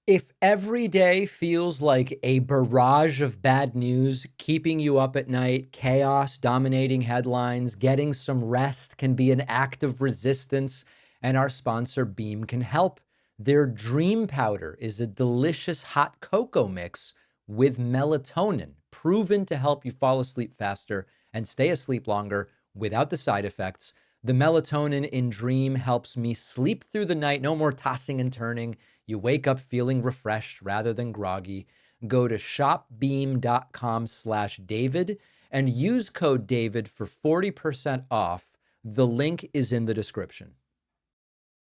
If every day feels like a barrage of bad news, keeping you up at night, chaos dominating headlines, getting some rest can be an act of resistance, and our sponsor Beam can help. Their Dream Powder is a delicious hot cocoa mix with melatonin, proven to help you fall asleep faster and stay asleep longer without the side effects. The melatonin in Dream helps me sleep through the night, no more tossing and turning. You wake up feeling refreshed rather than groggy. Go to shopbeam.com/David and use code David for 40% off. The link is in the description.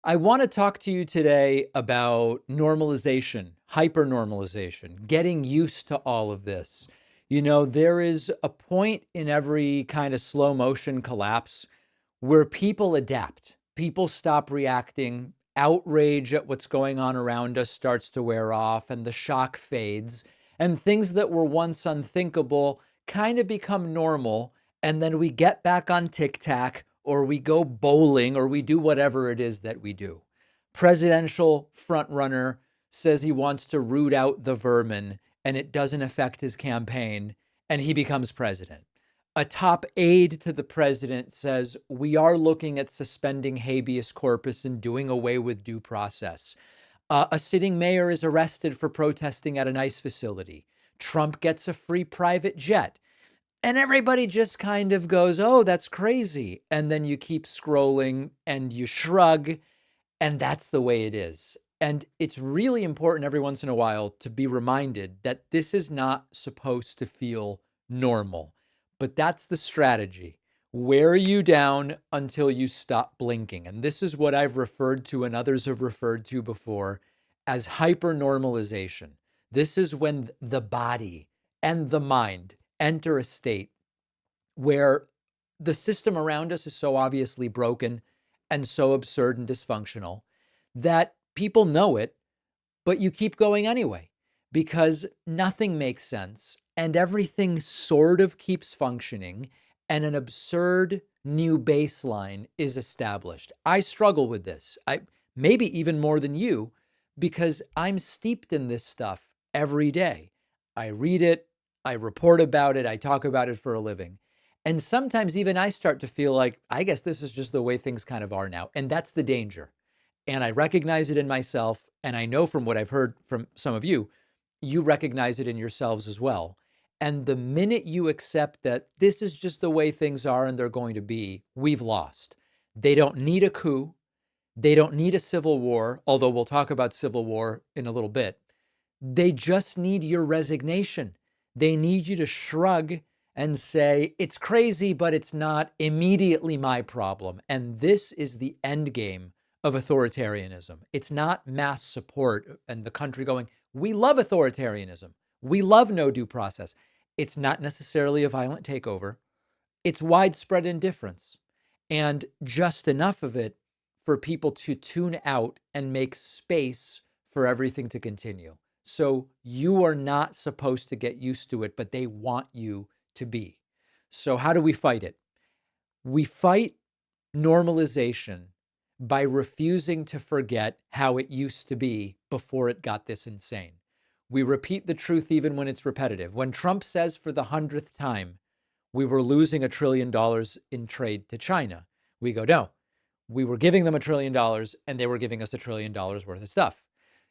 I want to talk to you today about normalization, hypernormalization, getting used to all of this. You know, there is a point in every kind of slow motion collapse where people adapt. People stop reacting. Outrage at what's going on around us starts to wear off, and the shock fades. And things that were once unthinkable kind of become normal. And then we get back on TikTok, or we go bowling, or we do whatever it is that we do. Presidential frontrunner says he wants to root out the vermin, and it doesn't affect his campaign, and he becomes president. A top aide to the president says, we are looking at suspending habeas corpus and doing away with due process. A sitting mayor is arrested for protesting at an ICE facility. Trump gets a free private jet. And everybody just kind of goes, oh, that's crazy. And then you keep scrolling and you shrug, and that's the way it is. And it's really important every once in a while to be reminded that this is not supposed to feel normal. But that's the strategy. Wear you down until you stop blinking. And this is what I've referred to and others have referred to before as hypernormalization. This is when the body and the mind enter a state where the system around us is so obviously broken and so absurd and dysfunctional that people know it, but you keep going anyway because nothing makes sense and everything sort of keeps functioning and an absurd new baseline is established. I struggle with this. Maybe even more than you, because I'm steeped in this stuff every day. I read it, I report about it, I talk about it for a living. And sometimes even I start to feel like, I guess this is just the way things kind of are now. And that's the danger. And I recognize it in myself. And I know from what I've heard from some of you, you recognize it in yourselves as well. And the minute you accept that this is just the way things are and they're going to be, we've lost. They don't need a coup. They don't need a civil war, although we'll talk about civil war in a little bit. They just need your resignation. They need you to shrug and say, it's crazy, but it's not immediately my problem. And this is the end game of authoritarianism. It's not mass support and the country going, we love authoritarianism. We love no due process. It's not necessarily a violent takeover. It's widespread indifference and just enough of it for people to tune out and make space for everything to continue. So you are not supposed to get used to it, but they want you to be. So how do we fight it? We fight normalization by refusing to forget how it used to be before it got this insane. We repeat the truth even when it's repetitive. When Trump says for the 100th time, we were losing $1 trillion in trade to China, we go, no, we were giving them $1 trillion and they were giving us $1 trillion worth of stuff.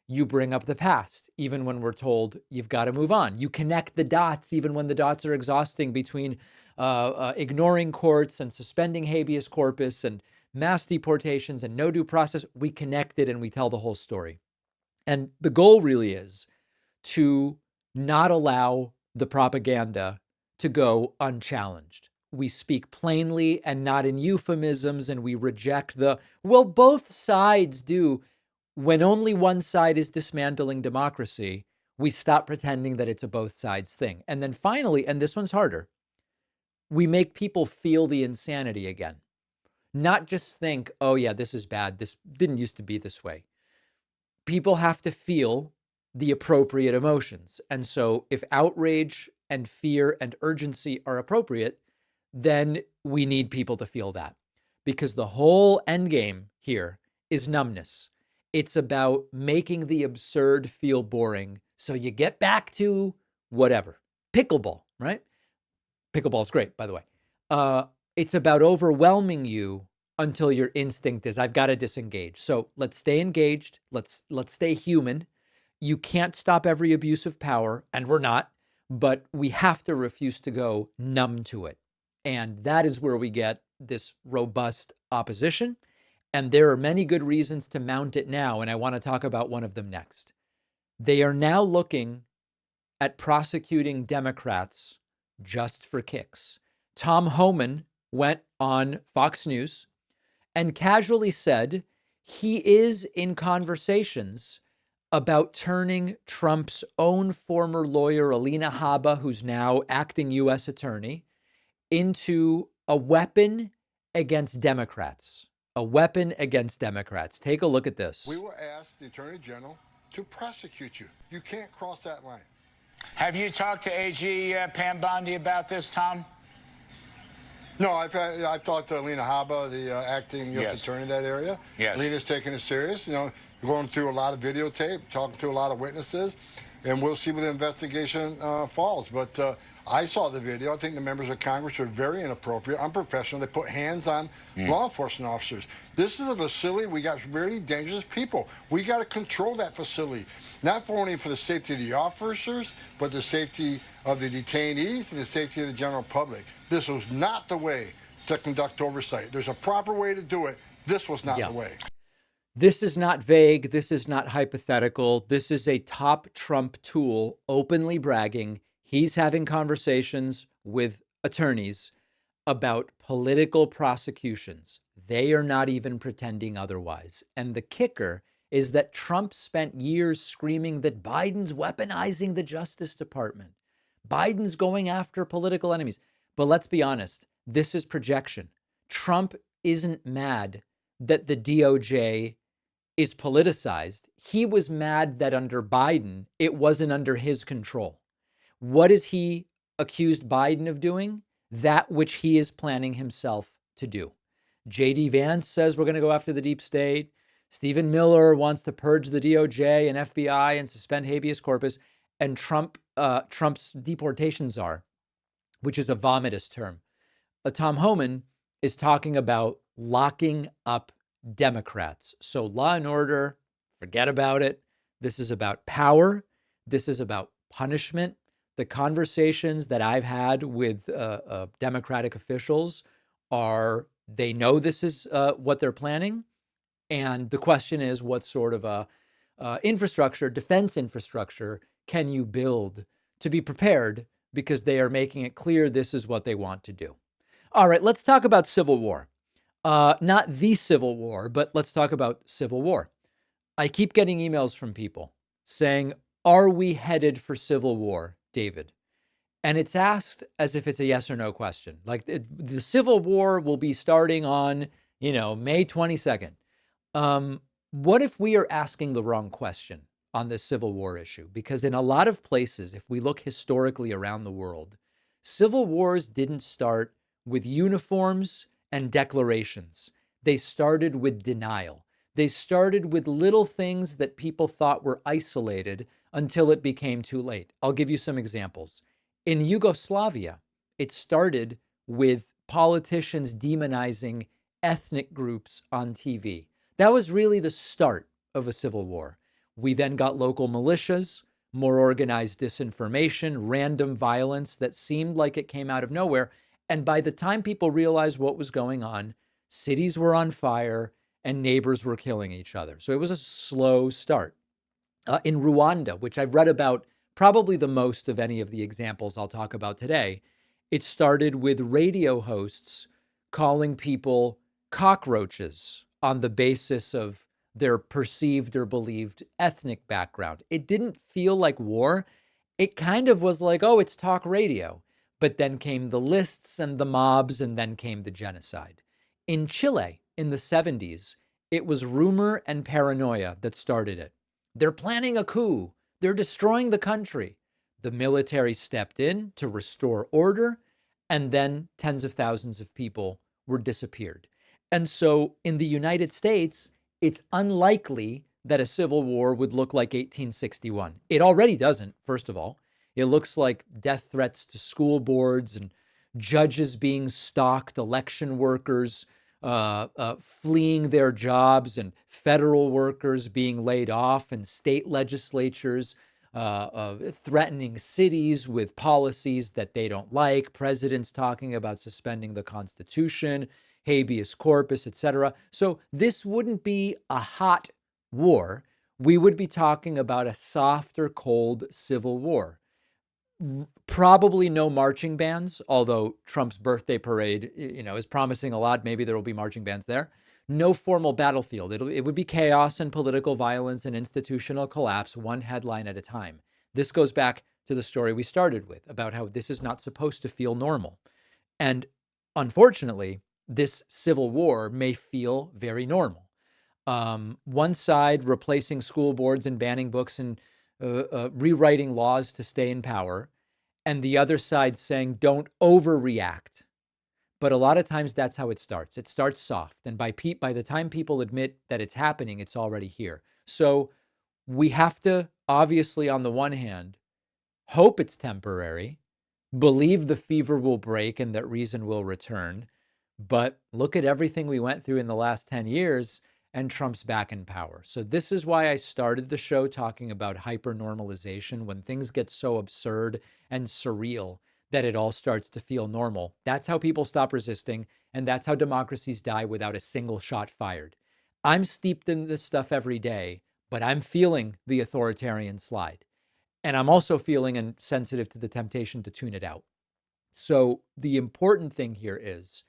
You bring up the past, even when we're told you've got to move on. You connect the dots, even when the dots are exhausting, between ignoring courts and suspending habeas corpus and mass deportations and no due process. We connect it and we tell the whole story. And the goal really is to not allow the propaganda to go unchallenged. We speak plainly and not in euphemisms, and we reject well, both sides do. When only one side is dismantling democracy, we stop pretending that it's a both sides thing. And then finally, and this one's harder, we make people feel the insanity again. Not just think, oh yeah, this is bad. This didn't used to be this way. People have to feel the appropriate emotions. And so if outrage and fear and urgency are appropriate, then we need people to feel that. Because the whole end game here is numbness. It's about making the absurd feel boring. So you get back to whatever. Pickleball, right? Pickleball is great, by the way. It's about overwhelming you until your instinct is, I've got to disengage. So let's stay engaged. Let's stay human. You can't stop every abuse of power, and we're not, but we have to refuse to go numb to it. And that is where we get this robust opposition. And there are many good reasons to mount it now, and I want to talk about one of them next. They are now looking at prosecuting Democrats just for kicks. Tom Homan went on Fox News and casually said he is in conversations about turning Trump's own former lawyer, Alina Habba, who's now acting U.S. attorney, into a weapon against Democrats. A weapon against Democrats. Take a look at this. We will ask the Attorney General to prosecute you. You can't cross that line. Have you talked to AG Pam Bondi about this, Tom? No, I've talked to Alina Habba, the acting U.S. attorney in that area. Yes. Alina's taking it serious. You know, going through a lot of videotape, talking to a lot of witnesses, and we'll see where the investigation falls. But I saw the video. I think the members of Congress are very inappropriate, unprofessional. They put hands on law enforcement officers. This is a facility. We got very dangerous people. We got to control that facility, not only for the safety of the officers, but the safety of the detainees and the safety of the general public. This was not the way to conduct oversight. There's a proper way to do it. This was not the way. This is not vague. This is not hypothetical. This is a top Trump tool openly bragging. He's having conversations with attorneys about political prosecutions. They are not even pretending otherwise. And the kicker is that Trump spent years screaming that Biden's weaponizing the Justice Department. Biden's going after political enemies. But let's be honest, this is projection. Trump isn't mad that the DOJ is politicized. He was mad that under Biden, it wasn't under his control. What is he accused Biden of doing? That which he is planning himself to do. J.D. Vance says we're going to go after the deep state. Stephen Miller wants to purge the DOJ and FBI and suspend habeas corpus. And Trump's deportation czar, which is a vomitous term. Tom Homan is talking about locking up Democrats. So law and order, forget about it. This is about power. This is about punishment. The conversations that I've had with Democratic officials are, they know this is what they're planning. And the question is, what sort of infrastructure, defense infrastructure, can you build to be prepared? Because they are making it clear this is what they want to do. All right, let's talk about civil war. Not the Civil War, but let's talk about civil war. I keep getting emails from people saying, are we headed for civil war, David? And it's asked as if it's a yes or no question. Like the Civil War will be starting on, May 22nd. What if we are asking the wrong question on this Civil War issue? Because in a lot of places, if we look historically around the world, civil wars didn't start with uniforms and declarations. They started with denial. They started with little things that people thought were isolated until it became too late. I'll give you some examples. In Yugoslavia, it started with politicians demonizing ethnic groups on TV. That was really the start of a civil war. We then got local militias, more organized disinformation, random violence that seemed like it came out of nowhere. And by the time people realized what was going on, cities were on fire and neighbors were killing each other. So it was a slow start. In Rwanda, which I've read about probably the most of any of the examples I'll talk about today, it started with radio hosts calling people cockroaches on the basis of their perceived or believed ethnic background. It didn't feel like war. It kind of was like, oh, it's talk radio. But then came the lists and the mobs, and then came the genocide. In Chile, in the 70s, it was rumor and paranoia that started it. They're planning a coup. They're destroying the country. The military stepped in to restore order, and then tens of thousands of people were disappeared. And so in the United States, it's unlikely that a civil war would look like 1861. It already doesn't, first of all. It looks like death threats to school boards and judges being stalked, election workers fleeing their jobs, and federal workers being laid off, and state legislatures threatening cities with policies that they don't like, presidents talking about suspending the Constitution, habeas corpus, etc. So this wouldn't be a hot war. We would be talking about a soft or cold civil war. Probably no marching bands, although Trump's birthday parade, is promising a lot. Maybe there will be marching bands there. No formal battlefield. It would be chaos and political violence and institutional collapse, one headline at a time. This goes back to the story we started with about how this is not supposed to feel normal. And unfortunately, this civil war may feel very normal. One side replacing school boards and banning books and rewriting laws to stay in power, and the other side saying, don't overreact. But a lot of times that's how it starts. It starts soft. And by the time people admit that it's happening, it's already here. So we have to, obviously, on the one hand, hope it's temporary, believe the fever will break and that reason will return. But look at everything we went through in the last 10 years, and Trump's back in power. So this is why I started the show talking about hyper-normalization. When things get so absurd and surreal that it all starts to feel normal, that's how people stop resisting, and that's how democracies die without a single shot fired. I'm steeped in this stuff every day, but I'm feeling the authoritarian slide. And I'm also feeling and sensitive to the temptation to tune it out. So the important thing here is,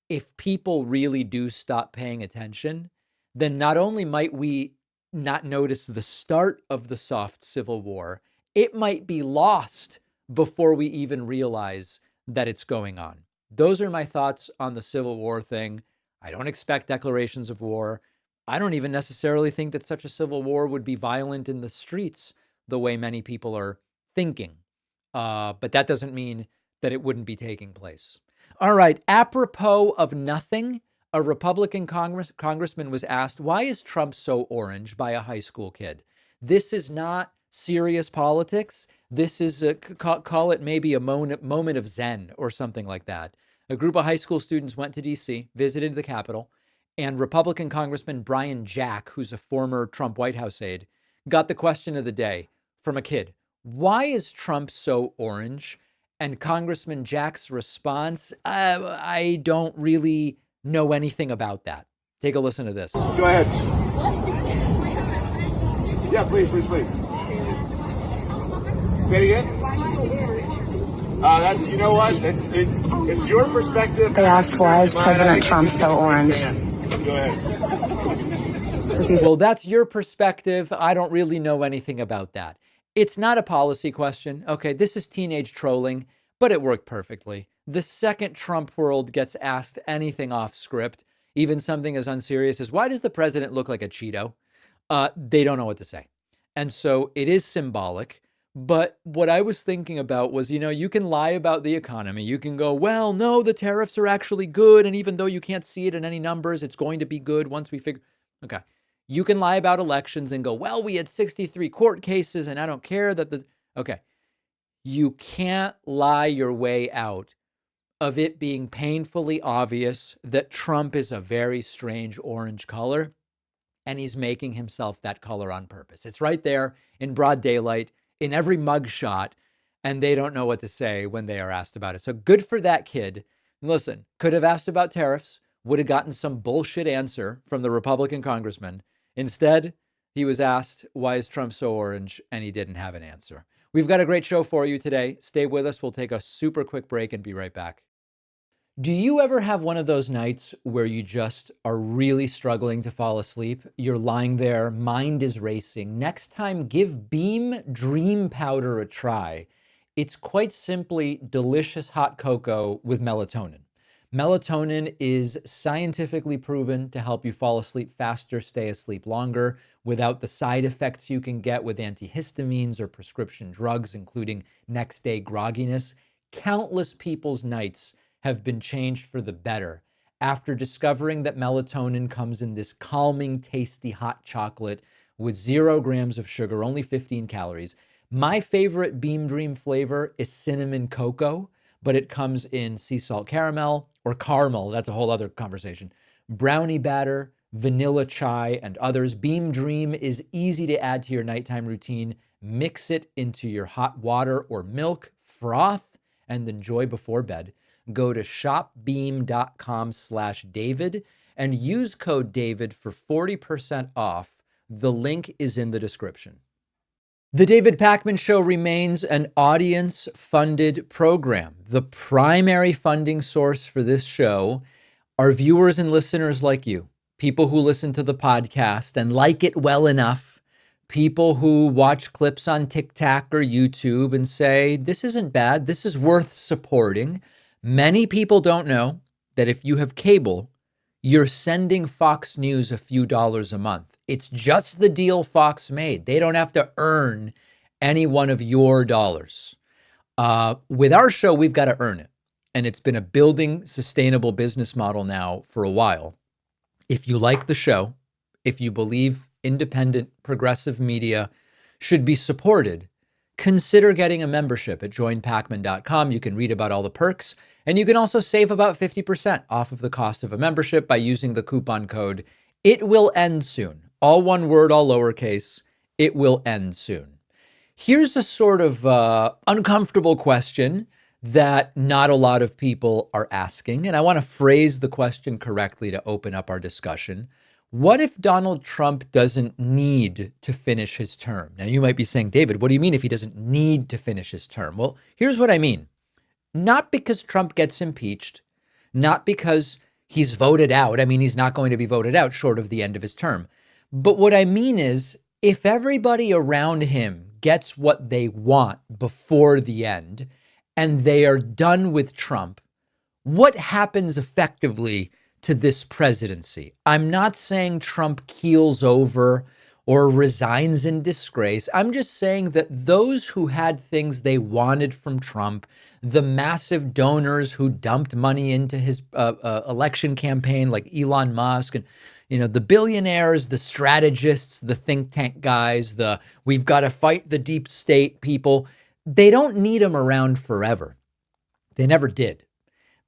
if people really do stop paying attention, then not only might we not notice the start of the soft civil war, it might be lost before we even realize that it's going on. Those are my thoughts on the Civil War thing. I don't expect declarations of war. I don't even necessarily think that such a civil war would be violent in the streets the way many people are thinking. But that doesn't mean that it wouldn't be taking place. All right, apropos of nothing, a Republican congressman was asked, why is Trump so orange, by a high school kid? This is not serious politics. This is, call it maybe a moment of zen or something like that. A group of high school students went to D.C., visited the Capitol, and Republican Congressman Brian Jack, who's a former Trump White House aide, got the question of the day from a kid. Why is Trump so orange? And Congressman Jack's response, I don't really know anything about that. Take a listen to this. Go ahead. Yeah, please. Say it again. That's, you know what? It's your perspective. They asked, why is President Trump so orange? Go ahead. Well, that's your perspective. I don't really know anything about that. It's not a policy question. Okay, this is teenage trolling, but it worked perfectly. The second Trump world gets asked anything off script, even something as unserious as, why does the president look like a Cheeto? They don't know what to say. And so it is symbolic. But what I was thinking about was, you can lie about the economy. You can go, well, no, the tariffs are actually good. And even though you can't see it in any numbers, it's going to be good once we figure. Okay. You can lie about elections and go, well, we had 63 court cases and I don't care that okay. You can't lie your way out of it being painfully obvious that Trump is a very strange orange color, and he's making himself that color on purpose. It's right there in broad daylight in every mugshot, and they don't know what to say when they are asked about it. So good for that kid. Listen, could have asked about tariffs, would have gotten some bullshit answer from the Republican congressman. Instead, he was asked, why is Trump so orange? And he didn't have an answer. We've got a great show for you today. Stay with us. We'll take a super quick break and be right back. Do you ever have one of those nights where you just are really struggling to fall asleep? You're lying there, mind is racing. Next time, give Beam Dream Powder a try. It's quite simply delicious hot cocoa with melatonin. Melatonin is scientifically proven to help you fall asleep faster, stay asleep longer, without the side effects you can get with antihistamines or prescription drugs, including next-day grogginess. Countless people's nights have been changed for the better after discovering that melatonin comes in this calming, tasty hot chocolate with 0 grams of sugar, only 15 calories. My favorite Beam Dream flavor is cinnamon cocoa, but it comes in sea salt caramel or caramel. That's a whole other conversation. Brownie batter, vanilla chai, and others. Beam Dream is easy to add to your nighttime routine. Mix it into your hot water or milk, froth, and enjoy before bed. Go to shopbeam.com/David and use code David for 40% off. The link is in the description. The David Pakman Show remains an audience-funded program. The primary funding source for this show are viewers and listeners like you, people who listen to the podcast and like it well enough, people who watch clips on TikTok or YouTube and say, this isn't bad, this is worth supporting. Many people don't know that if you have cable, you're sending Fox News a few dollars a month. It's just the deal Fox made. They don't have to earn any one of your dollars. With our show, we've got to earn it. And it's been a building sustainable business model now for a while. If you like the show, if you believe independent progressive media should be supported, consider getting a membership at joinpakman.com. You can read about all the perks, and you can also save about 50% off of the cost of a membership by using the coupon code It Will End Soon. All one word, all lowercase. It will end soon. Here's a sort of uncomfortable question that not a lot of people are asking, and I want to phrase the question correctly to open up our discussion. What if Donald Trump doesn't need to finish his term? Now, you might be saying, David, what do you mean if he doesn't need to finish his term? Well, here's what I mean. Not because Trump gets impeached, not because he's voted out. I mean, he's not going to be voted out short of the end of his term. But what I mean is, if everybody around him gets what they want before the end and they are done with Trump, what happens effectively to this presidency? I'm not saying Trump keels over or resigns in disgrace. I'm just saying that those who had things they wanted from Trump, the massive donors who dumped money into his election campaign, like Elon Musk, and the billionaires, the strategists, the think tank guys, we've got to fight the deep state people, they don't need him around forever. They never did.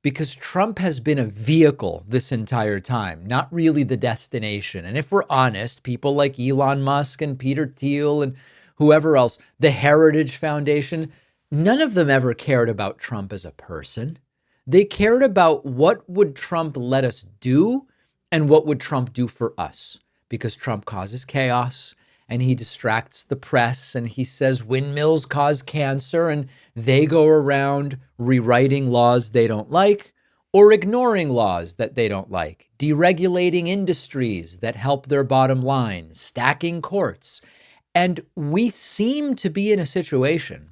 Because Trump has been a vehicle this entire time, not really the destination. And if we're honest, people like Elon Musk and Peter Thiel and whoever else, the Heritage Foundation, none of them ever cared about Trump as a person. They cared about what would Trump let us do and what would Trump do for us, because Trump causes chaos and he distracts the press and he says windmills cause cancer and they go around rewriting laws they don't like or ignoring laws that they don't like, deregulating industries that help their bottom line, stacking courts. And we seem to be in a situation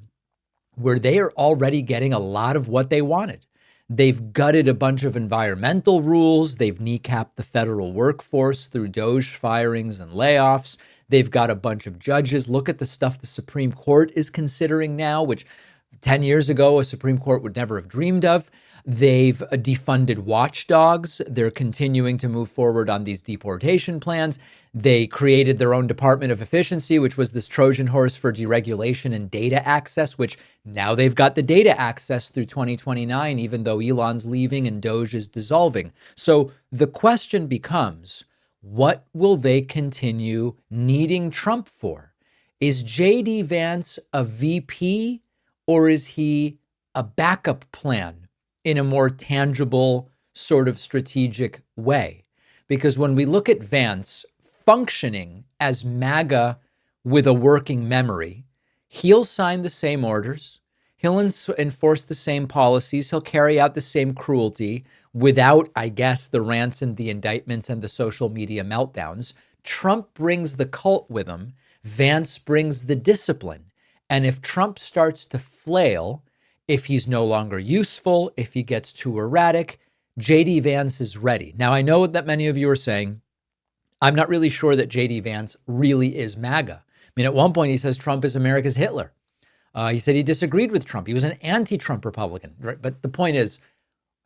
where they are already getting a lot of what they wanted. They've gutted a bunch of environmental rules. They've kneecapped the federal workforce through Doge firings and layoffs. They've got a bunch of judges. Look at the stuff the Supreme Court is considering now, which 10 years ago, a Supreme Court would never have dreamed of. They've defunded watchdogs. They're continuing to move forward on these deportation plans. They created their own Department of Efficiency, which was this Trojan horse for deregulation and data access, which now they've got the data access through 2029, even though Elon's leaving and Doge is dissolving. So the question becomes, what will they continue needing Trump for? Is J.D. Vance a VP or is he a backup plan in a more tangible sort of strategic way? Because when we look at Vance functioning as MAGA with a working memory, he'll sign the same orders, he'll enforce the same policies, he'll carry out the same cruelty without, I guess, the rants and the indictments and the social media meltdowns. Trump brings the cult with him. Vance brings the discipline. And if Trump starts to flail, if he's no longer useful, if he gets too erratic, J.D. Vance is ready. Now, I know that many of you are saying, I'm not really sure that J.D. Vance really is MAGA. I mean, at one point he says Trump is America's Hitler. He said he disagreed with Trump. He was an anti-Trump Republican, right? But the point is,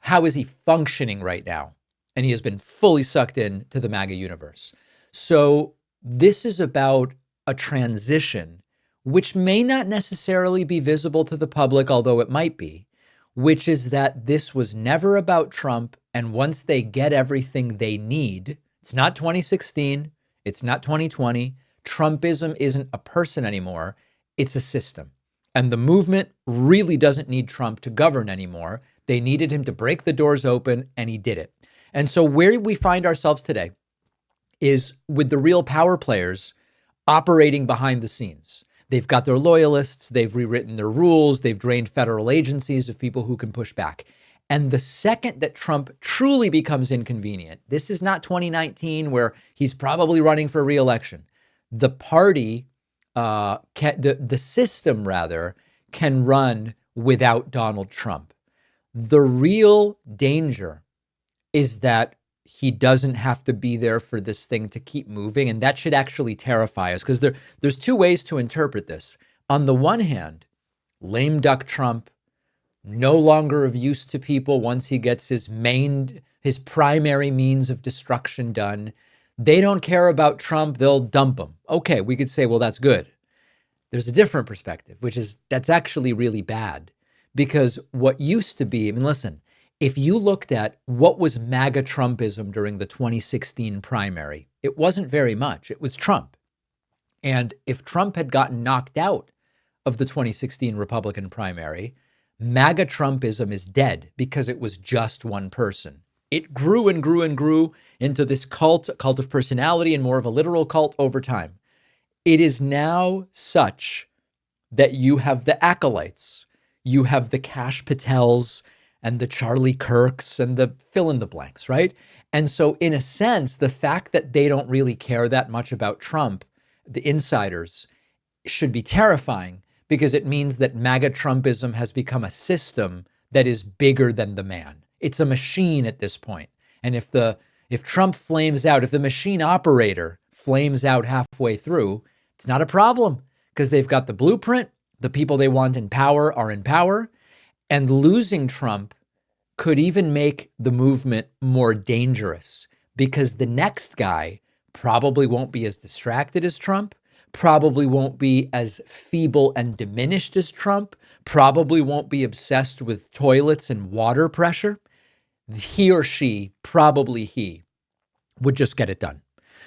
how is he functioning right now? and he has been fully sucked in to the MAGA universe. So this is about a transition, which may not necessarily be visible to the public, although it might be, which is that this was never about Trump. And once they get everything they need, it's not 2016, it's not 2020. Trumpism isn't a person anymore. It's a system. And the movement really doesn't need Trump to govern anymore. They needed him to break the doors open, and he did it. And so where we find ourselves today is with the real power players operating behind the scenes. They've got their loyalists, they've rewritten their rules, they've drained federal agencies of people who can push back. And the second that Trump truly becomes inconvenient, this is not 2019 where he's probably running for re-election. The party, the system rather, can run without Donald Trump. The real danger is that he doesn't have to be there for this thing to keep moving. And that should actually terrify us, because there's two ways to interpret this. On the one hand, lame duck Trump, no longer of use to people once he gets his primary means of destruction done. They don't care about Trump, they'll dump him. Okay, we could say, well, that's good. There's a different perspective, which is that's actually really bad. Because what used to be, I mean, listen, if you looked at what was MAGA Trumpism during the 2016 primary, it wasn't very much. It was Trump. And if Trump had gotten knocked out of the 2016 Republican primary, MAGA Trumpism is dead because it was just one person. It grew and grew and grew into this cult of personality and more of a literal cult over time. It is now such that you have the acolytes, you have the Kash Patels and the Charlie Kirks and the fill in the blanks, right? And so in a sense, the fact that they don't really care that much about Trump, the insiders, should be terrifying, because it means that MAGA Trumpism has become a system that is bigger than the man. It's a machine at this point. And if Trump flames out, if the machine operator flames out halfway through, it's not a problem, because they've got the blueprint. The people they want in power are in power. And losing Trump could even make the movement more dangerous, because the next guy probably won't be as distracted as Trump, probably won't be as feeble and diminished as Trump, probably won't be obsessed with toilets and water pressure. He or she, probably he, would just get it done.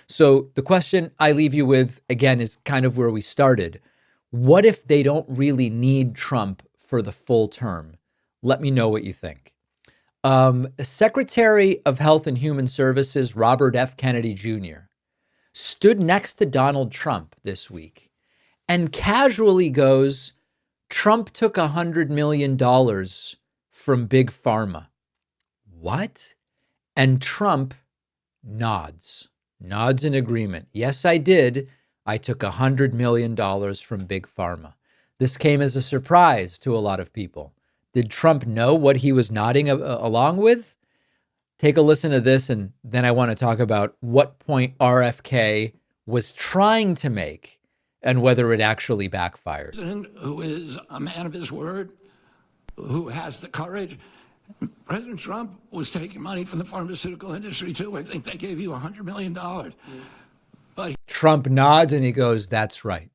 So the question I leave you with, again, is kind of where we started. What if they don't really need Trump for the full term? Let me know what you think. Secretary of Health and Human Services, Robert F. Kennedy Jr., stood next to Donald Trump this week and casually goes, Trump took $100 million from Big Pharma. What? And Trump nods in agreement. Yes, I did. I took $100 million from Big Pharma. This came as a surprise to a lot of people. Did Trump know what he was nodding along with? Take a listen to this, and then I want to talk about what point RFK was trying to make and whether it actually backfired. President who is a man of his word, who has the courage. President Trump was taking money from the pharmaceutical industry too. I think they gave you $100 million. But Trump nods and he goes, that's right.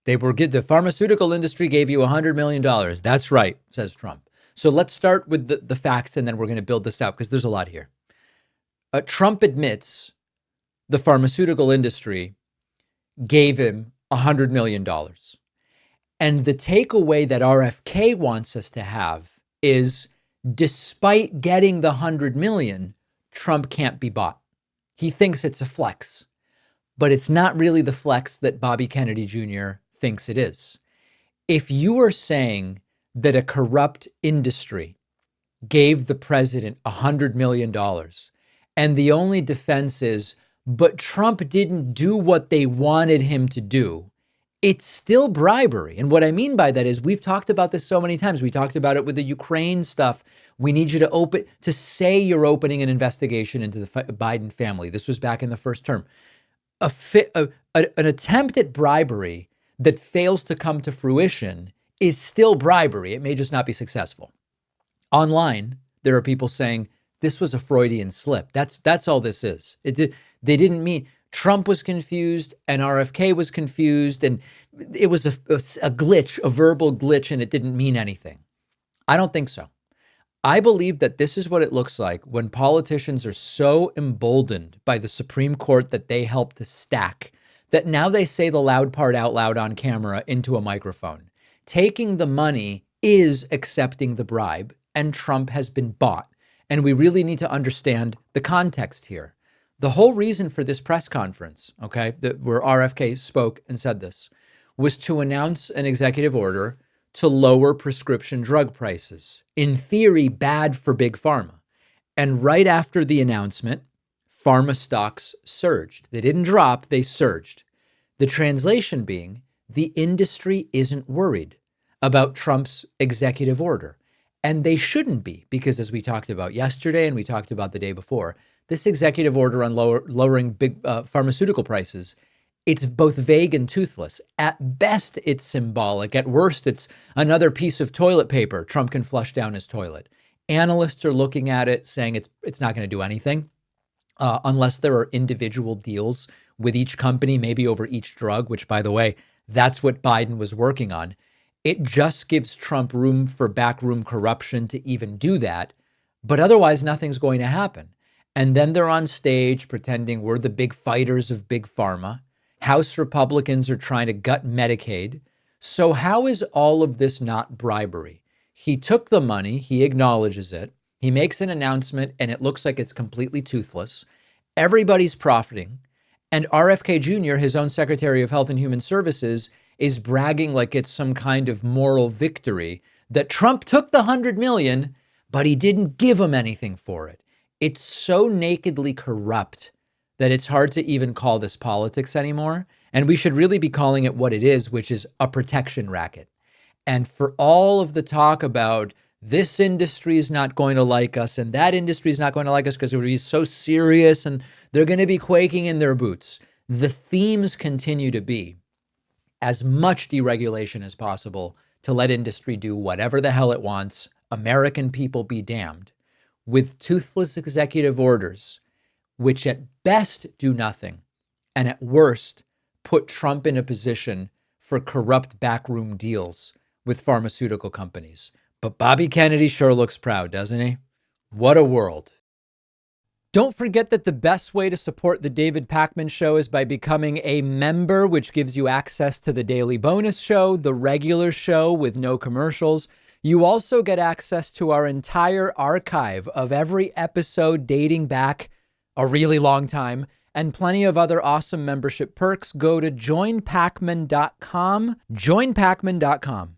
The pharmaceutical industry gave you $100 million. That's right, says Trump. So let's start with the facts, and then we're going to build this out because there's a lot here. Trump admits the pharmaceutical industry gave him $100 million. And the takeaway that RFK wants us to have is, despite getting the $100 million, Trump can't be bought. He thinks it's a flex, but it's not really the flex that Bobby Kennedy Jr. thinks it is. If you are saying that a corrupt industry gave the president $100 million, and the only defense is, but Trump didn't do what they wanted him to do, it's still bribery. And what I mean by that is, we've talked about this so many times. We talked about it with the Ukraine stuff. We need you to say you're opening an investigation into the Biden family. This was back in the first term. An attempt at bribery that fails to come to fruition is still bribery. It may just not be successful. Online, there are people saying this was a Freudian slip. That's all this is. They didn't mean, Trump was confused and RFK was confused, and it was a glitch, a verbal glitch, and it didn't mean anything. I don't think so. I believe that this is what it looks like when politicians are so emboldened by the Supreme Court that they help to stack, that now they say the loud part out loud on camera into a microphone. Taking the money is accepting the bribe, and Trump has been bought. And we really need to understand the context here. The whole reason for this press conference, okay, where RFK spoke and said this, was to announce an executive order to lower prescription drug prices. In theory, bad for big pharma. And right after the announcement, pharma stocks surged. They didn't drop, they surged. The translation being, the industry isn't worried about Trump's executive order. And they shouldn't be, because as we talked about yesterday and we talked about the day before, this executive order on lowering big pharmaceutical prices, it's both vague and toothless. At best, it's symbolic. At worst, it's another piece of toilet paper Trump can flush down his toilet. Analysts are looking at it saying it's not going to do anything unless there are individual deals with each company, maybe over each drug, which, by the way, that's what Biden was working on. It just gives Trump room for backroom corruption to even do that. But otherwise, nothing's going to happen. And then they're on stage pretending we're the big fighters of big pharma. House Republicans are trying to gut Medicaid. So how is all of this not bribery? He took the money, he acknowledges it, he makes an announcement, and it looks like it's completely toothless. Everybody's profiting. And RFK Jr., his own Secretary of Health and Human Services, is bragging like it's some kind of moral victory that Trump took the $100 million, but he didn't give him anything for it. It's so nakedly corrupt that it's hard to even call this politics anymore. And we should really be calling it what it is, which is a protection racket. And for all of the talk about this industry is not going to like us and that industry is not going to like us because it would be so serious and they're going to be quaking in their boots, the themes continue to be as much deregulation as possible to let industry do whatever the hell it wants, American people be damned, with toothless executive orders, which at best do nothing, and at worst put Trump in a position for corrupt backroom deals with pharmaceutical companies. But Bobby Kennedy sure looks proud, doesn't he? What a world. Don't forget that the best way to support the David Pakman Show is by becoming a member, which gives you access to the daily bonus show, the regular show with no commercials. You also get access to our entire archive of every episode dating back a really long time, and plenty of other awesome membership perks. Go to joinpakman.com, joinpakman.com.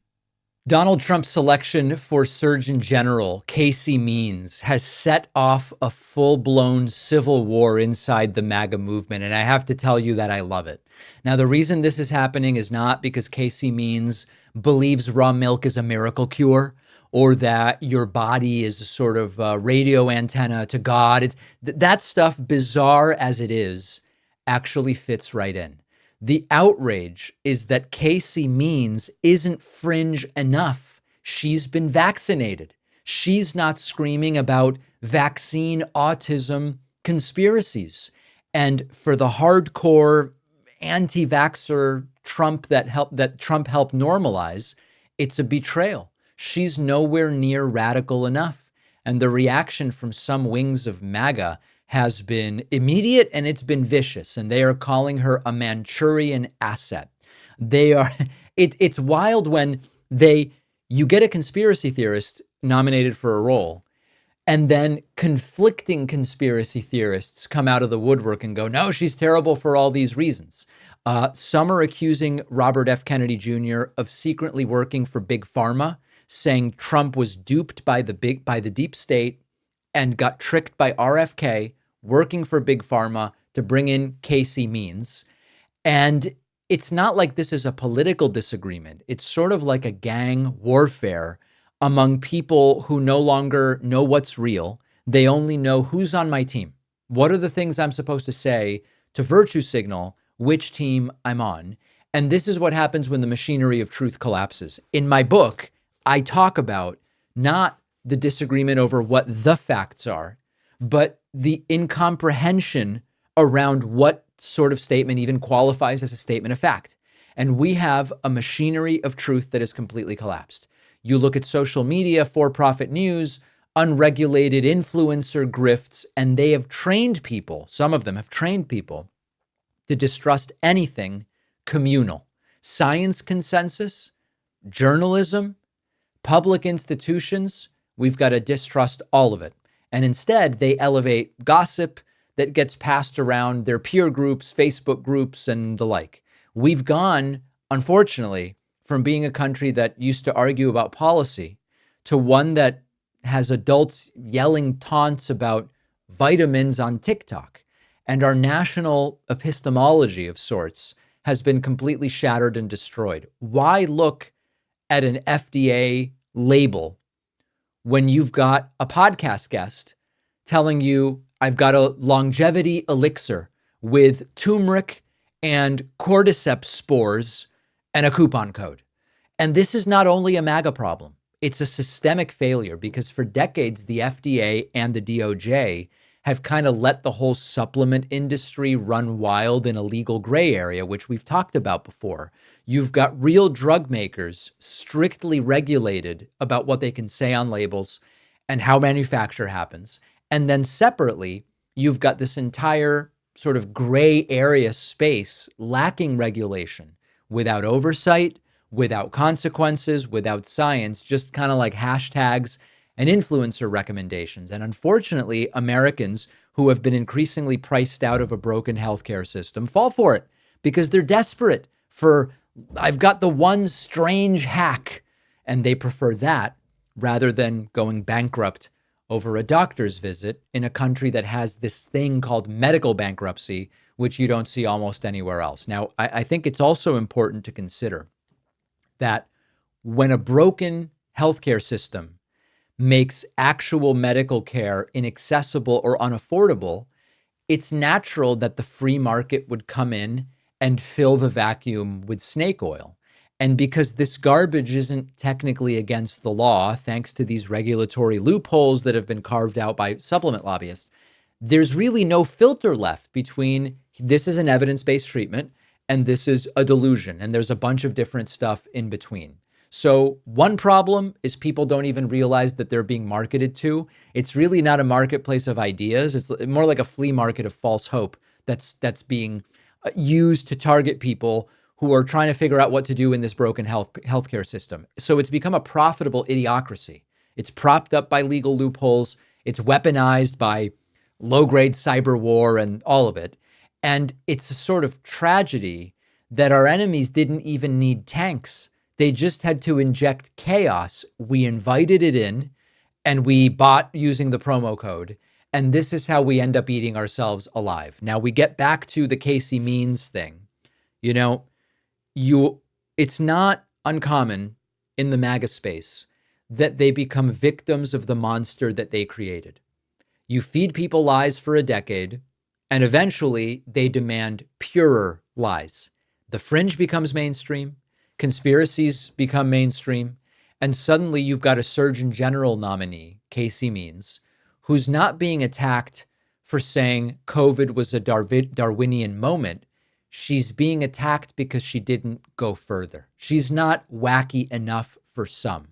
Donald Trump's selection for Surgeon General, Casey Means, has set off a full-blown civil war inside the MAGA movement, and I have to tell you that I love it. Now, the reason this is happening is not because Casey Means believes raw milk is a miracle cure, or that your body is a sort of radio antenna to God. That stuff, bizarre as it is, actually fits right in. The outrage is that Casey Means isn't fringe enough. She's been vaccinated. She's not screaming about vaccine autism conspiracies. And for the hardcore anti-vaxxer Trump that Trump helped normalize, it's a betrayal. She's nowhere near radical enough. And the reaction from some wings of MAGA has been immediate and it's been vicious. And they are calling her a Manchurian asset. It's wild when you get a conspiracy theorist nominated for a role, and then conflicting conspiracy theorists come out of the woodwork and go, no, she's terrible for all these reasons. Some are accusing Robert F. Kennedy Jr. of secretly working for Big Pharma, saying Trump was duped by the deep state and got tricked by RFK, working for Big Pharma to bring in Casey Means. And it's not like this is a political disagreement. It's sort of like a gang warfare among people who no longer know what's real. They only know who's on my team. What are the things I'm supposed to say to virtue signal which team I'm on? And this is what happens when the machinery of truth collapses. In my book, I talk about not the disagreement over what the facts are, but the incomprehension around what sort of statement even qualifies as a statement of fact. And we have a machinery of truth that is completely collapsed. You look at social media, for-profit news, unregulated influencer grifts, and they have trained people, some of them have trained people, to distrust anything communal. Science consensus, journalism, public institutions, we've got to distrust all of it. And instead, they elevate gossip that gets passed around their peer groups, Facebook groups, and the like. We've gone, unfortunately, from being a country that used to argue about policy to one that has adults yelling taunts about vitamins on TikTok. And our national epistemology of sorts has been completely shattered and destroyed. Why look at an FDA label when you've got a podcast guest telling you, I've got a longevity elixir with turmeric and cordyceps spores and a coupon code? And this is not only a MAGA problem, it's a systemic failure, because for decades, the FDA and the DOJ have kind of let the whole supplement industry run wild in a legal gray area, which we've talked about before. You've got real drug makers strictly regulated about what they can say on labels and how manufacture happens. And then separately, you've got this entire sort of gray area space lacking regulation, without oversight, without consequences, without science, just kind of like hashtags and influencer recommendations. And unfortunately, Americans who have been increasingly priced out of a broken healthcare system fall for it because they're desperate for, I've got the one strange hack, and they prefer that rather than going bankrupt over a doctor's visit in a country that has this thing called medical bankruptcy, which you don't see almost anywhere else. Now, I think it's also important to consider that when a broken healthcare system makes actual medical care inaccessible or unaffordable, it's natural that the free market would come in and fill the vacuum with snake oil. And because this garbage isn't technically against the law, thanks to these regulatory loopholes that have been carved out by supplement lobbyists, there's really no filter left between this is an evidence-based treatment and this is a delusion. And there's a bunch of different stuff in between. So one problem is people don't even realize that they're being marketed to. It's really not a marketplace of ideas. It's more like a flea market of false hope that's being used to target people who are trying to figure out what to do in this broken healthcare system. So it's become a profitable idiocracy. It's propped up by legal loopholes. It's weaponized by low-grade cyber war and all of it. And it's a sort of tragedy that our enemies didn't even need tanks. They just had to inject chaos. We invited it in and we bought using the promo code. And this is how we end up eating ourselves alive. Now we get back to the Casey Means thing. You know, it's not uncommon in the MAGA space that they become victims of the monster that they created. You feed people lies for a decade, and eventually they demand purer lies. The fringe becomes mainstream, conspiracies become mainstream, and suddenly you've got a Surgeon General nominee, Casey Means, who's not being attacked for saying COVID was a Darwinian moment. She's being attacked because she didn't go further. She's not wacky enough for some.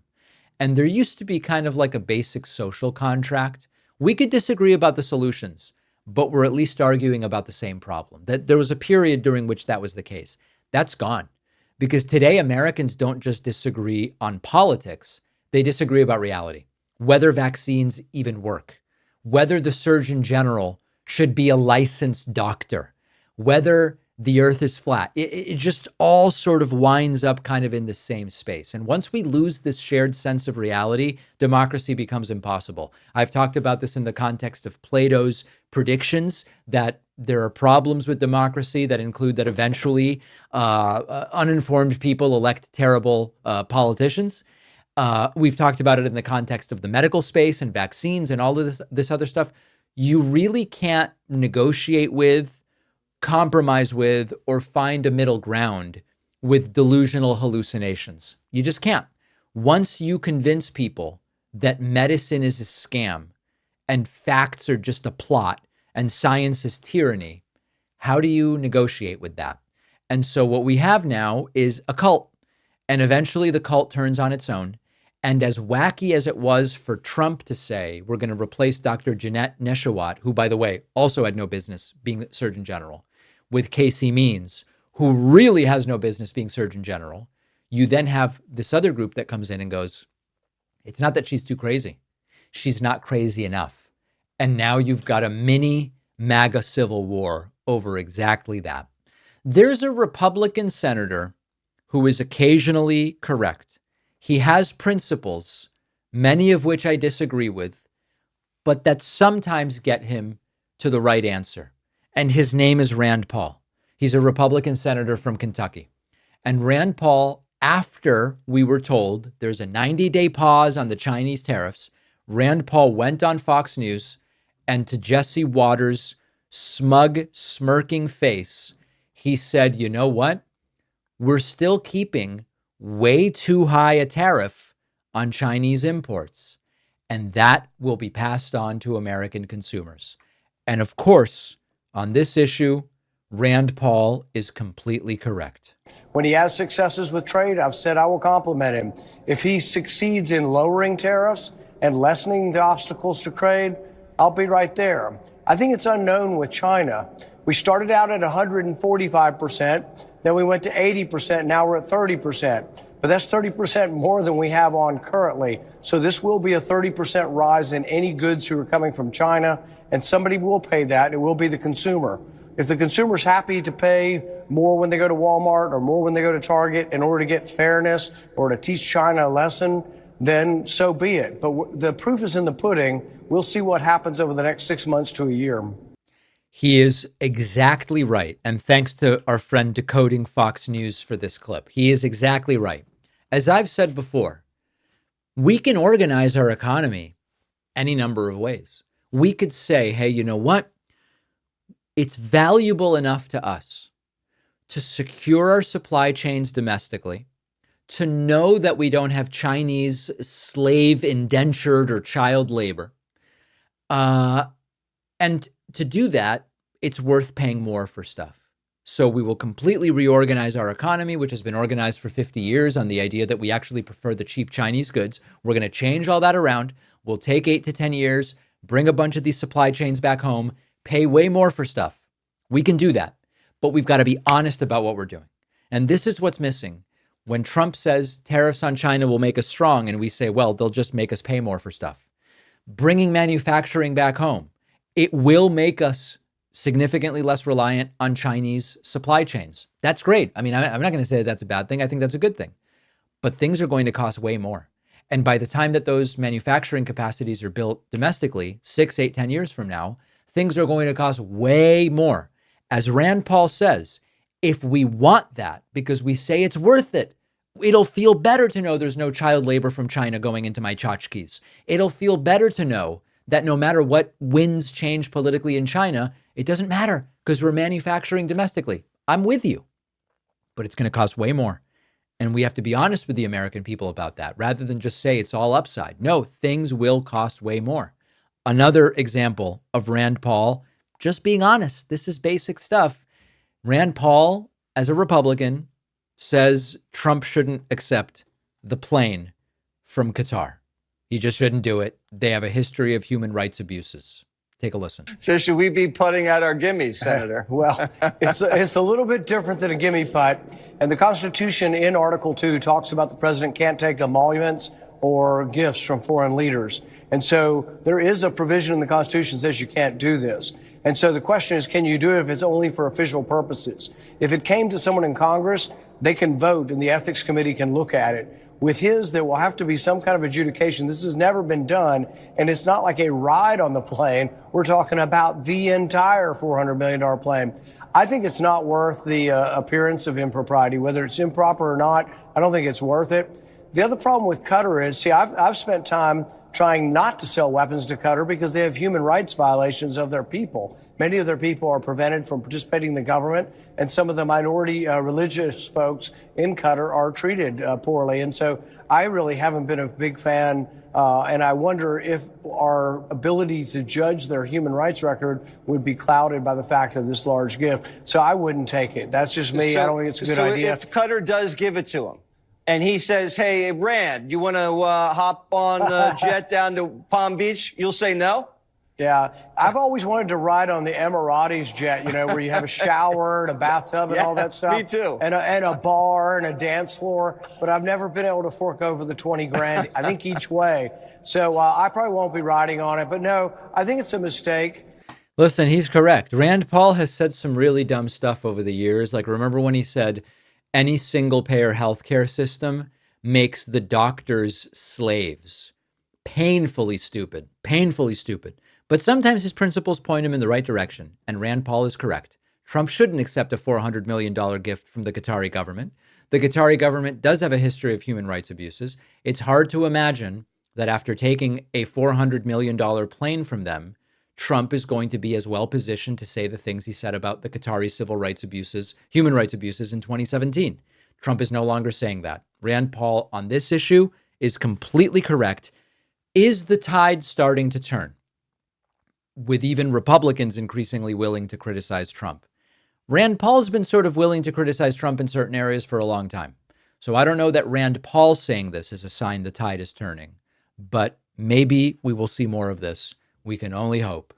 And there used to be kind of like a basic social contract. We could disagree about the solutions, but we're at least arguing about the same problem. That there was a period during which that was the case. That's gone. Because today Americans don't just disagree on politics, they disagree about reality. Whether vaccines even work, whether the Surgeon General should be a licensed doctor, whether the earth is flat. It just all sort of winds up kind of in the same space. And once we lose this shared sense of reality, democracy becomes impossible. I've talked about this in the context of Plato's predictions that there are problems with democracy that include that eventually uninformed people elect terrible politicians. We've talked about it in the context of the medical space and vaccines and all of this other stuff. You really can't negotiate with, compromise with, or find a middle ground with delusional hallucinations. You just can't. Once you convince people that medicine is a scam and facts are just a plot and science is tyranny, how do you negotiate with that? And so what we have now is a cult, and eventually the cult turns on its own. And as wacky as it was for Trump to say, we're going to replace Dr. Jeanette Neshawat, who, by the way, also had no business being Surgeon General, with Casey Means, who really has no business being Surgeon General, you then have this other group that comes in and goes, it's not that she's too crazy. She's not crazy enough. And now you've got a mini MAGA civil war over exactly that. There's a Republican senator who is occasionally correct. He has principles, many of which I disagree with, but that sometimes get him to the right answer. And his name is Rand Paul. He's a Republican senator from Kentucky. And Rand Paul, after we were told there's a 90-day pause on the Chinese tariffs, Rand Paul went on Fox News and to Jesse Waters' smug, smirking face, he said, you know what? We're still keeping way too high a tariff on Chinese imports, and that will be passed on to American consumers. And of course, on this issue, Rand Paul is completely correct. When he has successes with trade, I've said I will compliment him. If he succeeds in lowering tariffs and lessening the obstacles to trade, I'll be right there. I think it's unknown with China. We started out at 145%, then we went to 80%, now we're at 30%. But that's 30% more than we have on currently. So this will be a 30% rise in any goods who are coming from China, and somebody will pay that. It will be the consumer. If the consumer's happy to pay more when they go to Walmart or more when they go to Target in order to get fairness or to teach China a lesson, then so be it. But the proof is in the pudding. We'll see what happens over the next 6 months to a year. He is exactly right. And thanks to our friend Decoding Fox News for this clip. He is exactly right. As I've said before, we can organize our economy any number of ways. We could say, hey, you know what? It's valuable enough to us to secure our supply chains domestically, to know that we don't have Chinese slave indentured or child labor. And to do that, it's worth paying more for stuff. So we will completely reorganize our economy, which has been organized for 50 years on the idea that we actually prefer the cheap Chinese goods. We're going to change all that around. We'll take 8 to 10 years, bring a bunch of these supply chains back home, pay way more for stuff. We can do that, but we've got to be honest about what we're doing. And this is what's missing. When Trump says tariffs on China will make us strong, and we say, well, they'll just make us pay more for stuff. Bringing manufacturing back home, it will make us significantly less reliant on Chinese supply chains. That's great. I mean, I'm not going to say that's a bad thing. I think that's a good thing. But things are going to cost way more. And by the time that those manufacturing capacities are built domestically, 6, 8, 10 years from now, things are going to cost way more. As Rand Paul says, if we want that because we say it's worth it, it'll feel better to know there's no child labor from China going into my tchotchkes. It'll feel better to know that no matter what winds change politically in China, it doesn't matter because we're manufacturing domestically. I'm with you, but it's going to cost way more. And we have to be honest with the American people about that rather than just say it's all upside. No, things will cost way more. Another example of Rand Paul just being honest. This is basic stuff. Rand Paul, as a Republican, says Trump shouldn't accept the plane from Qatar. He just shouldn't do it. They have a history of human rights abuses. Take a listen. So should we be putting out our gimmies, Senator? Well, it's a little bit different than a gimme putt. And the Constitution in Article 2 talks about the president can't take emoluments or gifts from foreign leaders. And so there is a provision in the Constitution that says you can't do this. And so the question is, can you do it if it's only for official purposes? If it came to someone in Congress, they can vote and the Ethics Committee can look at it. With his, there will have to be some kind of adjudication. This has never been done, and it's not like a ride on the plane. We're talking about the entire $400 million plane. I think it's not worth the appearance of impropriety. Whether it's improper or not, I don't think it's worth it. The other problem with Qatar is, see, I've spent time trying not to sell weapons to Qatar because they have human rights violations of their people. Many of their people are prevented from participating in the government, and some of the minority religious folks in Qatar are treated poorly. And so I really haven't been a big fan, and I wonder if our ability to judge their human rights record would be clouded by the fact of this large gift. So I wouldn't take it. That's just me. I don't think it's a good idea. If Qatar does give it to him, and he says, hey, Rand, you want to hop on a jet down to Palm Beach? You'll say no? Yeah. I've always wanted to ride on the Emiratis jet, where you have a shower and a bathtub and all that stuff. Me too. And a bar and a dance floor. But I've never been able to fork over the 20 grand, I think, each way. So I probably won't be riding on it. But no, I think it's a mistake. Listen, he's correct. Rand Paul has said some really dumb stuff over the years. Like, remember when he said, any single-payer healthcare system makes the doctors slaves. Painfully stupid. But sometimes his principles point him in the right direction, and Rand Paul is correct. Trump shouldn't accept a $400 million gift from the Qatari government. The Qatari government does have a history of human rights abuses. It's hard to imagine that after taking a $400 million plane from them, Trump is going to be as well positioned to say the things he said about the Qatari civil rights abuses, human rights abuses in 2017. Trump is no longer saying that. Rand Paul on this issue is completely correct. Is the tide starting to turn, with even Republicans increasingly willing to criticize Trump? Rand Paul's been sort of willing to criticize Trump in certain areas for a long time. So I don't know that Rand Paul saying this is a sign the tide is turning, but maybe we will see more of this. We can only hope.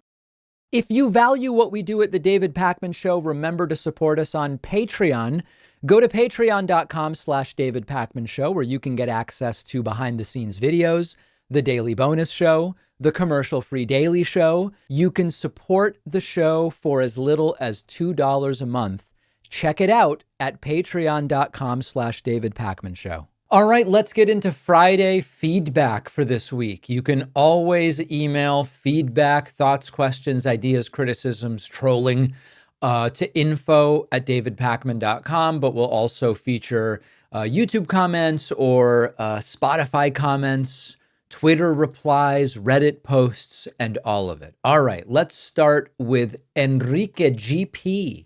If you value what we do at The David Pakman Show, remember to support us on Patreon. Go to patreon.com/David Pakman Show, where you can get access to behind-the-scenes videos, the daily bonus show, the commercial-free daily show. You can support the show for as little as $2 a month. Check it out at patreon.com/David Pakman Show. All right, let's get into Friday feedback for this week. You can always email feedback, thoughts, questions, ideas, criticisms, trolling to info@davidpakman.com, but we'll also feature YouTube comments or Spotify comments, Twitter replies, Reddit posts, and all of it. All right, let's start with Enrique GP,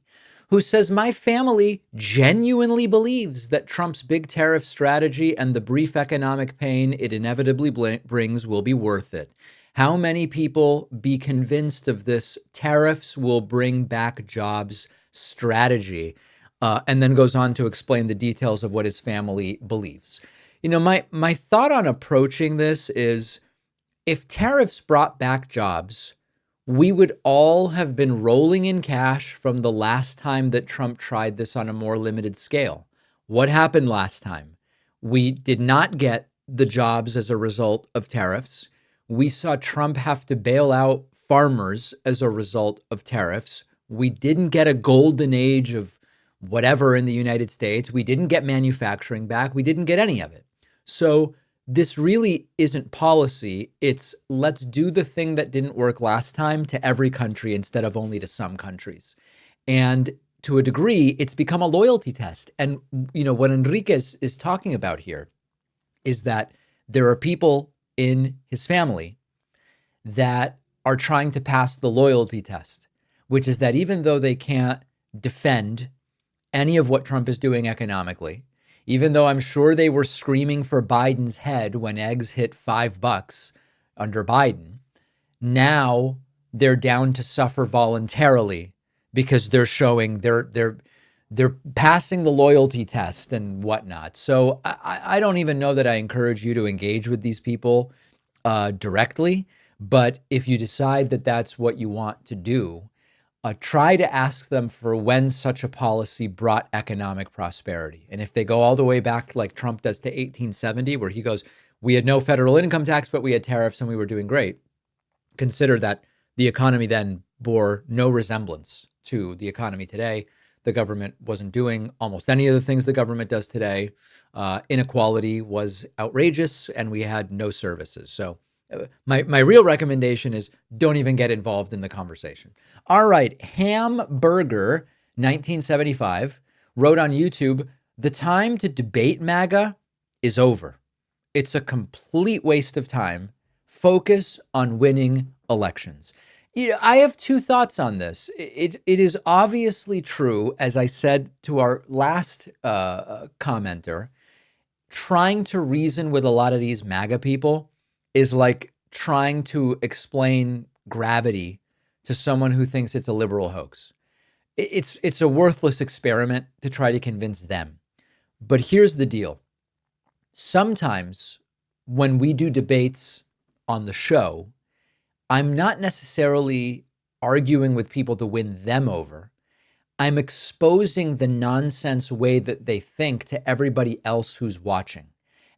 who says, my family genuinely believes that Trump's big tariff strategy and the brief economic pain it inevitably brings will be worth it. How many people be convinced of this tariffs will bring back jobs strategy? And then goes on to explain the details of what his family believes. My thought on approaching this is, if tariffs brought back jobs, we would all have been rolling in cash from the last time that Trump tried this on a more limited scale. What happened last time? We did not get the jobs as a result of tariffs. We saw Trump have to bail out farmers as a result of tariffs. We didn't get a golden age of whatever in the United States. We didn't get manufacturing back. We didn't get any of it. So this really isn't policy. It's let's do the thing that didn't work last time to every country instead of only to some countries. And to a degree, it's become a loyalty test. And, what Enriquez is talking about here is that there are people in his family that are trying to pass the loyalty test, which is that even though they can't defend any of what Trump is doing economically, even though I'm sure they were screaming for Biden's head when eggs hit $5 under Biden, now they're down to suffer voluntarily because they're showing they're passing the loyalty test and whatnot. So I don't even know that I encourage you to engage with these people directly, but if you decide that that's what you want to do, try to ask them for when such a policy brought economic prosperity. And if they go all the way back like Trump does to 1870, where he goes, we had no federal income tax, but we had tariffs and we were doing great. Consider that the economy then bore no resemblance to the economy today. The government wasn't doing almost any of the things the government does today. Inequality was outrageous and we had no services. So my real recommendation is don't even get involved in the conversation. All right. Hamburger 1975 wrote on YouTube, the time to debate MAGA is over. It's a complete waste of time. Focus on winning elections. I have two thoughts on this. It is obviously true, as I said to our last commenter, trying to reason with a lot of these MAGA people is like trying to explain gravity to someone who thinks it's a liberal hoax. It's a worthless experiment to try to convince them. But here's the deal. Sometimes when we do debates on the show, I'm not necessarily arguing with people to win them over. I'm exposing the nonsense way that they think to everybody else who's watching.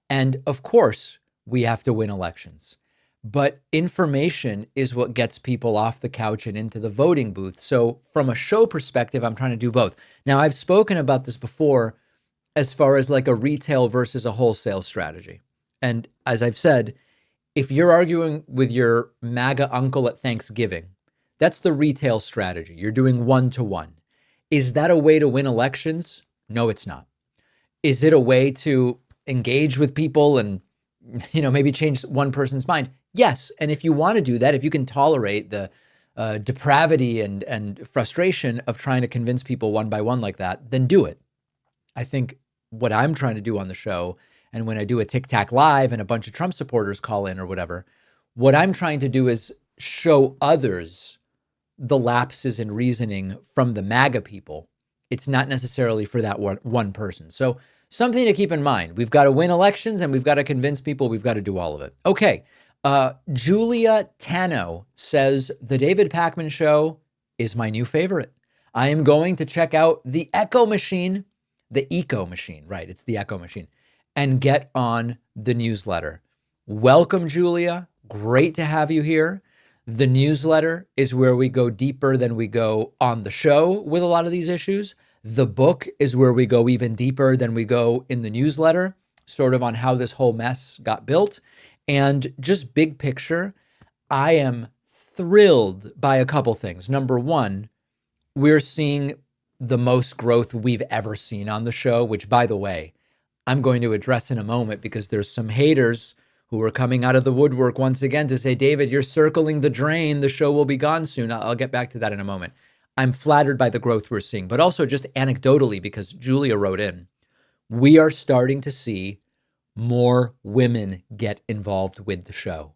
And of course, we have to win elections. But information is what gets people off the couch and into the voting booth. So from a show perspective, I'm trying to do both. Now, I've spoken about this before as far as like a retail versus a wholesale strategy. And as I've said, if you're arguing with your MAGA uncle at Thanksgiving, that's the retail strategy. You're doing one-to-one. Is that a way to win elections? No, it's not. Is it a way to engage with people and, maybe change one person's mind? Yes. And if you want to do that, if you can tolerate the depravity and frustration of trying to convince people one by one like that, then do it. I think what I'm trying to do on the show, and when I do a Tic Tac Live and a bunch of Trump supporters call in or whatever, what I'm trying to do is show others the lapses in reasoning from the MAGA people. It's not necessarily for that one person. So something to keep in mind. We've got to win elections and we've got to convince people. We've got to do all of it. Okay. Julia Tano says, the David Pakman Show is my new favorite. I am going to check out the Echo Machine, right? It's the Echo Machine, and get on the newsletter. Welcome, Julia. Great to have you here. The newsletter is where we go deeper than we go on the show with a lot of these issues. The book is where we go even deeper than we go in the newsletter, sort of on how this whole mess got built. And just big picture, I am thrilled by a couple things. Number one, we're seeing the most growth we've ever seen on the show, which, by the way, I'm going to address in a moment because there's some haters who are coming out of the woodwork once again to say, David, you're circling the drain. The show will be gone soon. I'll get back to that in a moment. I'm flattered by the growth we're seeing, but also just anecdotally, because Julia wrote in, we are starting to see more women get involved with the show.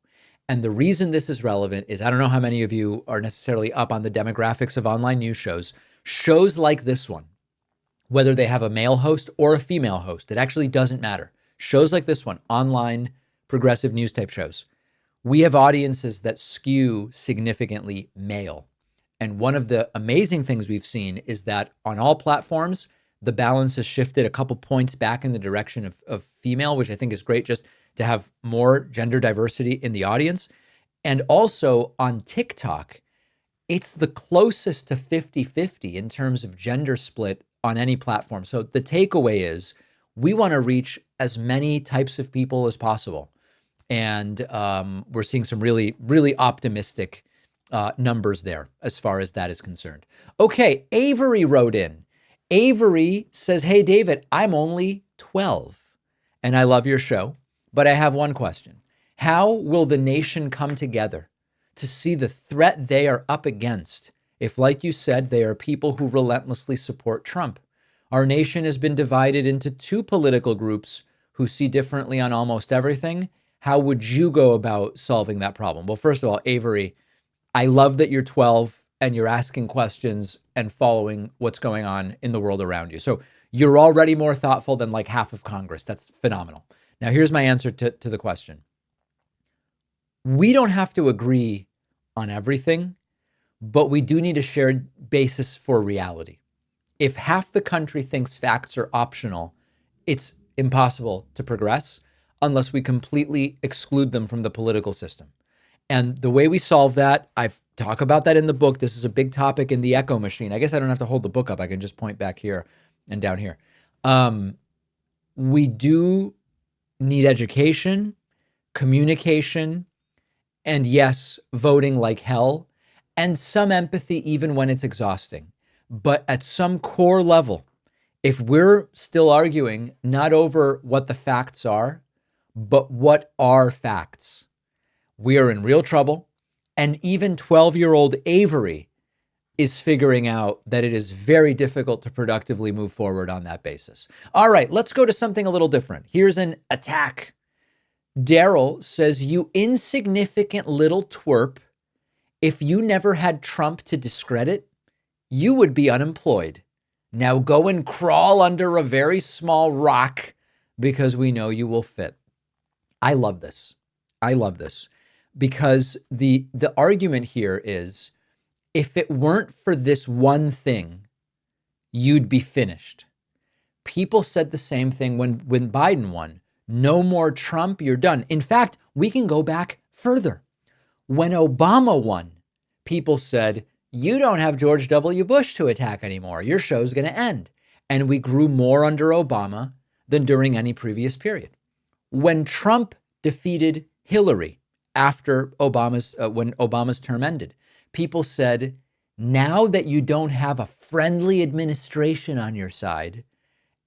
And the reason this is relevant is I don't know how many of you are necessarily up on the demographics of online news shows. Shows like this one, whether they have a male host or a female host, it actually doesn't matter. Shows like this one, online progressive news type shows, we have audiences that skew significantly male. And one of the amazing things we've seen is that on all platforms, the balance has shifted a couple points back in the direction of female, which I think is great just to have more gender diversity in the audience. And also on TikTok, it's the closest to 50-50 in terms of gender split on any platform. So the takeaway is we want to reach as many types of people as possible. And we're seeing some really, really optimistic numbers there as far as that is concerned. Okay, Avery wrote in. Avery says, hey, David, I'm only 12 and I love your show, but I have one question. How will the nation come together to see the threat they are up against if, like you said, they are people who relentlessly support Trump? Our nation has been divided into two political groups who see differently on almost everything. How would you go about solving that problem? Well, first of all, Avery, I love that you're 12 and you're asking questions and following what's going on in the world around you. So you're already more thoughtful than like half of Congress. That's phenomenal. Now, here's my answer to the question. We don't have to agree on everything, but we do need a shared basis for reality. If half the country thinks facts are optional, it's impossible to progress unless we completely exclude them from the political system. And the way we solve that, I've talked about that in the book. This is a big topic in the Echo Machine. I guess I don't have to hold the book up. I can just point back here and down here. We do need education, communication, and yes, voting like hell, and some empathy even when it's exhausting. But at some core level, if we're still arguing not over what the facts are, but what are facts, we are in real trouble. And even 12-year-old Avery is figuring out that it is very difficult to productively move forward on that basis. All right, let's go to something a little different. Here's an attack. Daryl says, you insignificant little twerp. If you never had Trump to discredit, you would be unemployed. Now go and crawl under a very small rock because we know you will fit. I love this. I love this because the argument here is, if it weren't for this one thing, you'd be finished. People said the same thing when Biden won. No more Trump, you're done. In fact, we can go back further. When Obama won, people said, you don't have George W. Bush to attack anymore. Your show's going to end. And we grew more under Obama than during any previous period. When Trump defeated Hillary after when Obama's term ended, people said, now that you don't have a friendly administration on your side,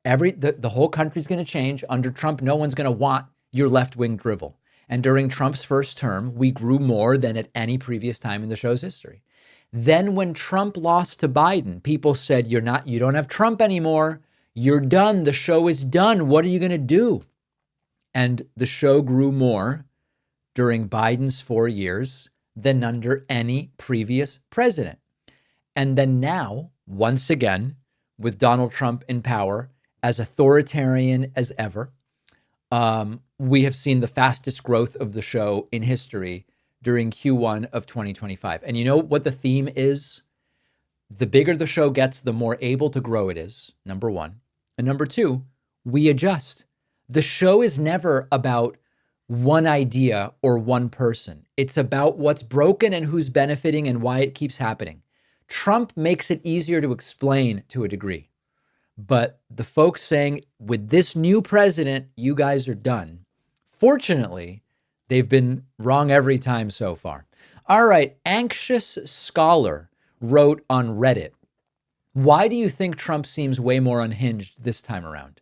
the whole country's going to change. Under Trump, no one's going to want your left-wing drivel. And during Trump's first term, we grew more than at any previous time in the show's history. Then when Trump lost to Biden, people said, you don't have Trump anymore. You're done. The show is done. What are you going to do? And the show grew more during Biden's 4 years than under any previous president. And then now, once again, with Donald Trump in power, as authoritarian as ever, we have seen the fastest growth of the show in history during Q1 of 2025. And you know what the theme is? The bigger the show gets, the more able to grow it is, number one. And number two, we adjust. The show is never about one idea or one person. It's about what's broken and who's benefiting and why it keeps happening. Trump makes it easier to explain to a degree. But the folks saying, with this new president, you guys are done. Fortunately, they've been wrong every time so far. All right, Anxious Scholar wrote on Reddit, why do you think Trump seems way more unhinged this time around?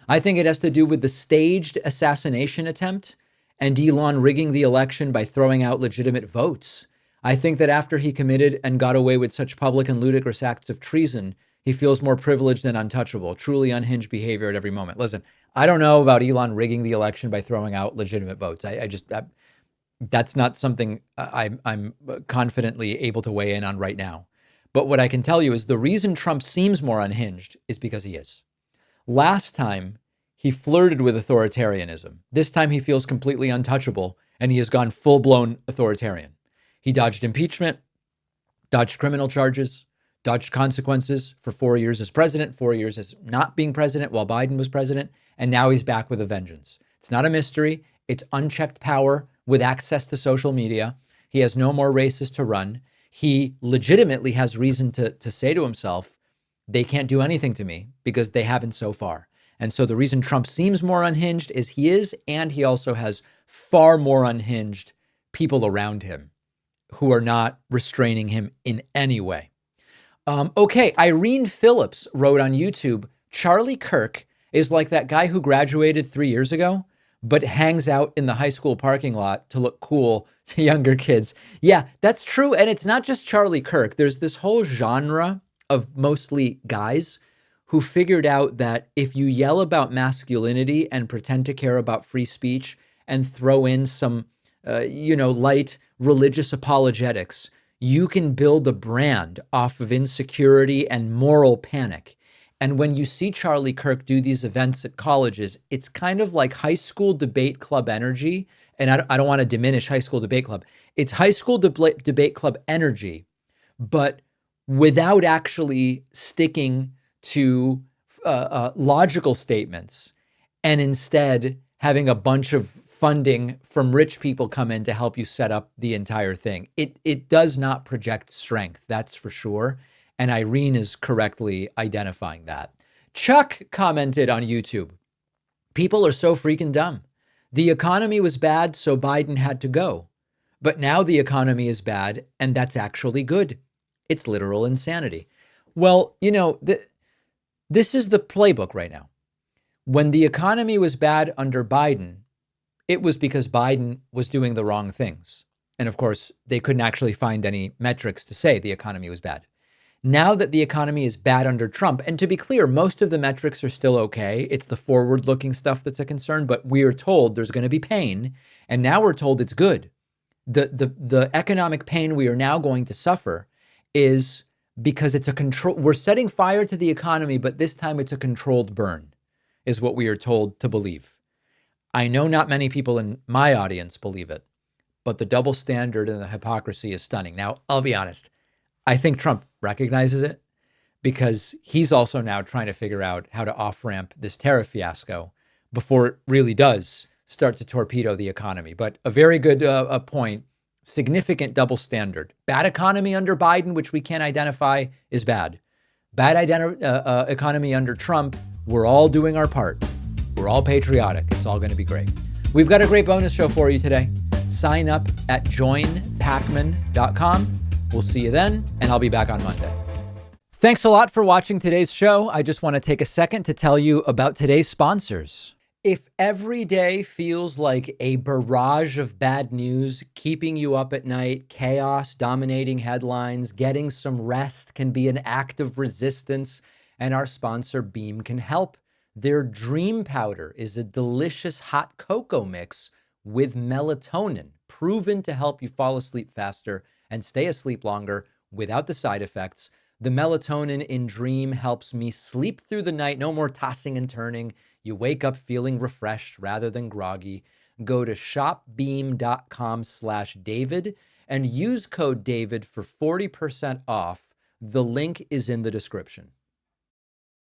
I think it has to do with the staged assassination attempt and Elon rigging the election by throwing out legitimate votes. I think that after he committed and got away with such public and ludicrous acts of treason, he feels more privileged and untouchable, truly unhinged behavior at every moment. Listen, I don't know about Elon rigging the election by throwing out legitimate votes. That's not something I'm confidently able to weigh in on right now. But what I can tell you is the reason Trump seems more unhinged is because he is. Last time, he flirted with authoritarianism. This time, he feels completely untouchable, and he has gone full-blown authoritarian. He dodged impeachment, dodged criminal charges, dodged consequences for 4 years as president, 4 years as not being president while Biden was president, and now he's back with a vengeance. It's not a mystery. It's unchecked power with access to social media. He has no more races to run. He legitimately has reason to say to himself, they can't do anything to me because they haven't so far. And so the reason Trump seems more unhinged is he is, and he also has far more unhinged people around him who are not restraining him in any way. Okay, Irene Phillips wrote on YouTube, Charlie Kirk is like that guy who graduated 3 years ago, but hangs out in the high school parking lot to look cool to younger kids. Yeah, that's true. And it's not just Charlie Kirk. There's this whole genre of mostly guys who figured out that if you yell about masculinity and pretend to care about free speech and throw in some, light religious apologetics, you can build a brand off of insecurity and moral panic. And when you see Charlie Kirk do these events at colleges, it's kind of like high school debate club energy. And I don't want to diminish high school debate club. It's high school debate club energy, but without actually sticking to logical statements, and instead having a bunch of funding from rich people come in to help you set up the entire thing. It does not project strength, that's for sure. And Irene is correctly identifying that. Chuck commented on YouTube, people are so freaking dumb. The economy was bad, so Biden had to go. But now the economy is bad, and that's actually good. It's literal insanity. Well, this is the playbook right now. When the economy was bad under Biden, it was because Biden was doing the wrong things. And of course, they couldn't actually find any metrics to say the economy was bad. Now that the economy is bad under Trump, and to be clear, most of the metrics are still okay. It's the forward-looking stuff that's a concern, but we are told there's going to be pain, and now we're told it's good. The economic pain we are now going to suffer is because it's a control. We're setting fire to the economy, but this time it's a controlled burn, is what we are told to believe. I know not many people in my audience believe it, but the double standard and the hypocrisy is stunning. Now, I'll be honest. I think Trump recognizes it because he's also now trying to figure out how to off-ramp this tariff fiasco before it really does start to torpedo the economy. But a very good point, significant double standard. Bad economy under Biden, which we can't identify, is bad. Bad economy under Trump, we're all doing our part. We're all patriotic. It's all going to be great. We've got a great bonus show for you today. Sign up at joinpacman.com. We'll see you then, and I'll be back on Monday. Thanks a lot for watching today's show. I just want to take a second to tell you about today's sponsors. If every day feels like a barrage of bad news, keeping you up at night, chaos, dominating headlines, getting some rest can be an act of resistance, and our sponsor Beam can help. Their Dream Powder is a delicious hot cocoa mix with melatonin, proven to help you fall asleep faster and stay asleep longer without the side effects. The melatonin in Dream helps me sleep through the night. No more tossing and turning. You wake up feeling refreshed rather than groggy. Go to shopbeam.com/David and use code David for 40% off. The link is in the description.